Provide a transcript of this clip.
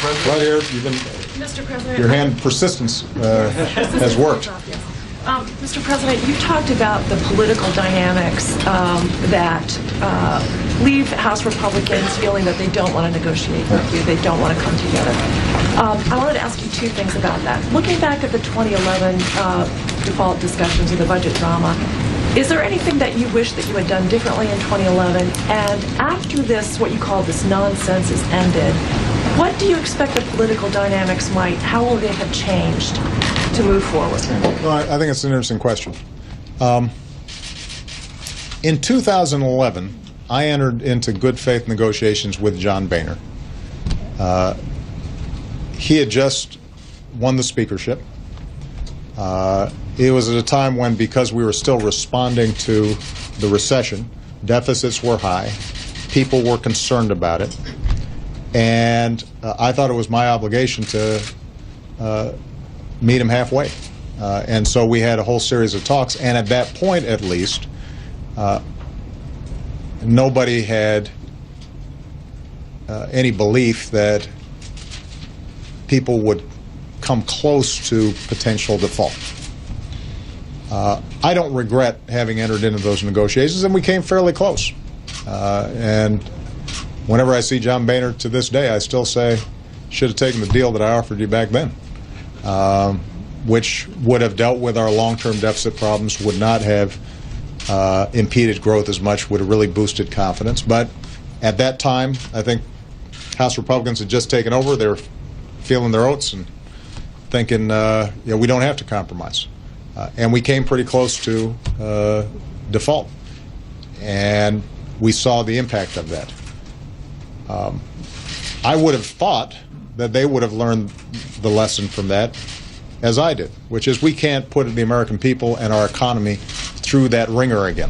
Right here, you've been, Mr. President, your hand persistence has worked. Mr. President, you talked about the political dynamics that leave House Republicans feeling that they don't want to negotiate with you, they don't want to come together. I wanted to ask you two things about that. Looking back at the 2011 default discussions of the budget drama, is there anything that you wish that you had done differently in 2011? And after this, what you call this nonsense is ended, what do you expect the political dynamics might, how will they have changed to move forward? Well, I think it's an interesting question. In 2011, I entered into good faith negotiations with John Boehner. He had just won the speakership. It was at a time when, because we were still responding to the recession, deficits were high, people were concerned about it, and I thought it was my obligation to meet him halfway. And so we had a whole series of talks, and at that point, at least, nobody had any belief that people would come close to potential default. I don't regret having entered into those negotiations, and we came fairly close. And whenever I see John Boehner to this day, I still say, should have taken the deal that I offered you back then, which would have dealt with our long-term deficit problems, would not have impeded growth as much, would have really boosted confidence. But at that time, I think House Republicans had just taken over. They were feeling their oats and thinking, we don't have to compromise. And we came pretty close to default. And we saw the impact of that. I would have thought that they would have learned the lesson from that, as I did, which is we can't put the American people and our economy through that ringer again.